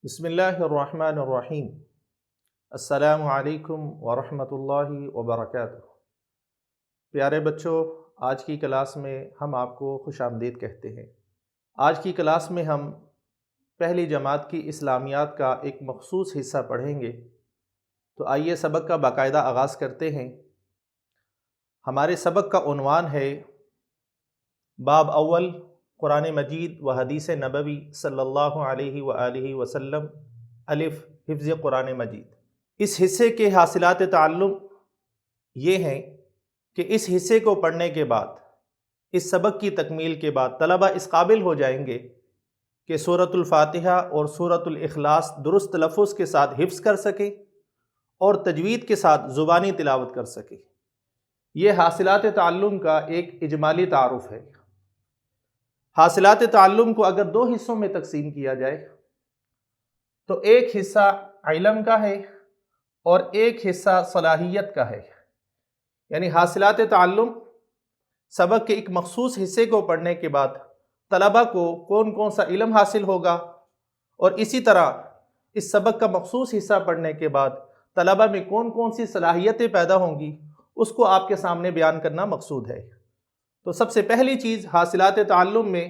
بسم اللہ الرحمن الرحیم۔ السلام علیکم ورحمۃ اللہ وبرکاتہ۔ پیارے بچوں، آج کی کلاس میں ہم آپ کو خوش آمدید کہتے ہیں۔ آج کی کلاس میں ہم پہلی جماعت کی اسلامیات کا ایک مخصوص حصہ پڑھیں گے، تو آئیے سبق کا باقاعدہ آغاز کرتے ہیں۔ ہمارے سبق کا عنوان ہے باب اول، قرآن مجید و حدیث نبوی صلی اللہ علیہ وآلہ وسلم، الف، حفظ قرآن مجید۔ اس حصے کے حاصلات تعلم یہ ہیں کہ اس حصے کو پڑھنے کے بعد، اس سبق کی تکمیل کے بعد طلبہ اس قابل ہو جائیں گے کہ سورۃ الفاتحہ اور سورۃ الاخلاص درست تلفظ کے ساتھ حفظ کر سکیں اور تجوید کے ساتھ زبانی تلاوت کر سکیں۔ یہ حاصلات تعلم کا ایک اجمالی تعارف ہے۔ حاصلات تعلم کو اگر دو حصوں میں تقسیم کیا جائے تو ایک حصہ علم کا ہے اور ایک حصہ صلاحیت کا ہے۔ یعنی حاصلات تعلم سبق کے ایک مخصوص حصے کو پڑھنے کے بعد طلبہ کو کون کون سا علم حاصل ہوگا، اور اسی طرح اس سبق کا مخصوص حصہ پڑھنے کے بعد طلبہ میں کون کون سی صلاحیتیں پیدا ہوں گی، اس کو آپ کے سامنے بیان کرنا مقصود ہے۔ تو سب سے پہلی چیز حاصلات تعلم میں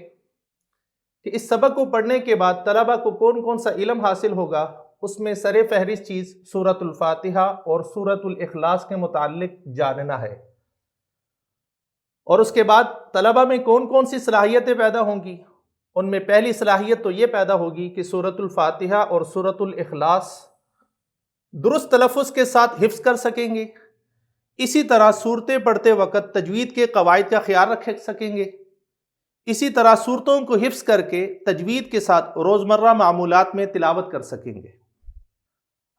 کہ اس سبق کو پڑھنے کے بعد طلبہ کو کون کون سا علم حاصل ہوگا، اس میں سر فہرست چیز سورۃ الفاتحہ اور سورۃ الاخلاص کے متعلق جاننا ہے۔ اور اس کے بعد طلبہ میں کون کون سی صلاحیتیں پیدا ہوں گی، ان میں پہلی صلاحیت تو یہ پیدا ہوگی کہ سورۃ الفاتحہ اور سورۃ الاخلاص درست تلفظ کے ساتھ حفظ کر سکیں گے۔ اسی طرح صورتیں پڑھتے وقت تجوید کے قواعد کا خیال رکھ سکیں گے۔ اسی طرح صورتوں کو حفظ کر کے تجوید کے ساتھ روزمرہ معمولات میں تلاوت کر سکیں گے۔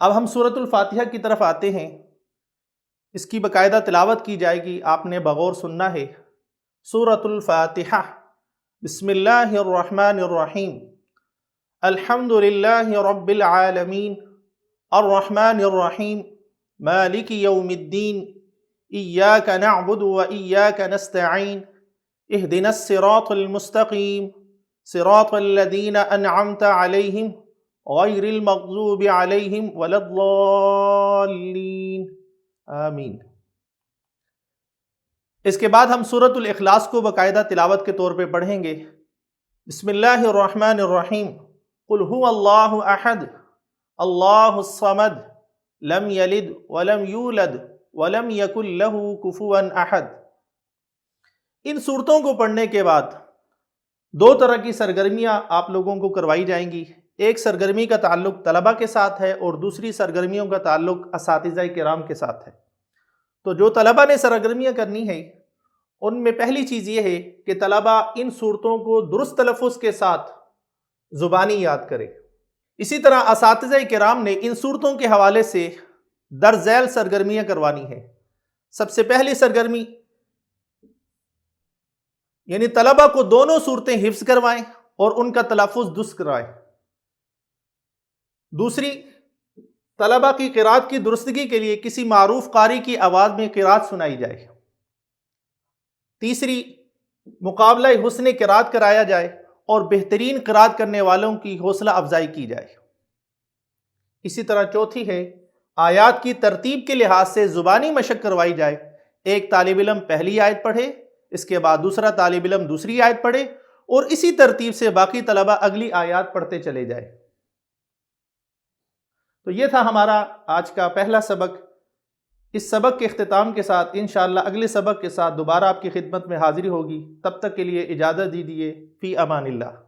اب ہم سورۃ الفاتحہ کی طرف آتے ہیں۔ اس کی باقاعدہ تلاوت کی جائے گی، آپ نے بغور سننا ہے۔ سورۃ الفاتحہ۔ بسم اللہ الرحمن الرحیم۔ الحمد للہ رب العالمین، الرحمن الرحیم، مالک یوم الدین، ایاک نعبد و ایاک نستعین، اہدنا الصراط المستقیم، صراط الذین انعمت علیہم غیر المغضوب علیہم ولا الضالین، آمین۔ اس کے بعد ہم سورۃ الاخلاص کو باقاعدہ تلاوت کے طور پہ پڑھیں گے۔ بسم اللہ الرحمن الرحیم۔ قل هو اللہ احد، اللہ الصمد، لم یلد ولم یولد ولم یکن لہ کفوا احد۔ ان صورتوں کو پڑھنے کے بعد دو طرح کی سرگرمیاں آپ لوگوں کو کروائی جائیں گی۔ ایک سرگرمی کا تعلق طلبہ کے ساتھ ہے اور دوسری سرگرمیوں کا تعلق اساتذہ کرام کے ساتھ ہے۔ تو جو طلبہ نے سرگرمیاں کرنی ہے، ان میں پہلی چیز یہ ہے کہ طلبہ ان صورتوں کو درست تلفظ کے ساتھ زبانی یاد کرے۔ اسی طرح اساتذہ کرام نے ان صورتوں کے حوالے سے درج ذیل سرگرمیاں کروانی ہیں۔ سب سے پہلی سرگرمی یعنی طلبہ کو دونوں صورتیں حفظ کروائیں اور ان کا تلفظ درست کرائیں۔ دوسری، طلبہ کی قرات کی درستگی کے لیے کسی معروف قاری کی آواز میں قرات سنائی جائے۔ تیسری، مقابلہ حسن قرات کرایا جائے اور بہترین قرات کرنے والوں کی حوصلہ افزائی کی جائے۔ اسی طرح چوتھی ہے، آیات کی ترتیب کے لحاظ سے زبانی مشق کروائی جائے۔ ایک طالب علم پہلی آیت پڑھے، اس کے بعد دوسرا طالب علم دوسری آیت پڑھے، اور اسی ترتیب سے باقی طلبہ اگلی آیات پڑھتے چلے جائے۔ تو یہ تھا ہمارا آج کا پہلا سبق۔ اس سبق کے اختتام کے ساتھ انشاءاللہ اگلے سبق کے ساتھ دوبارہ آپ کی خدمت میں حاضری ہوگی۔ تب تک کے لیے اجازت دیجیے۔ فی امان اللہ۔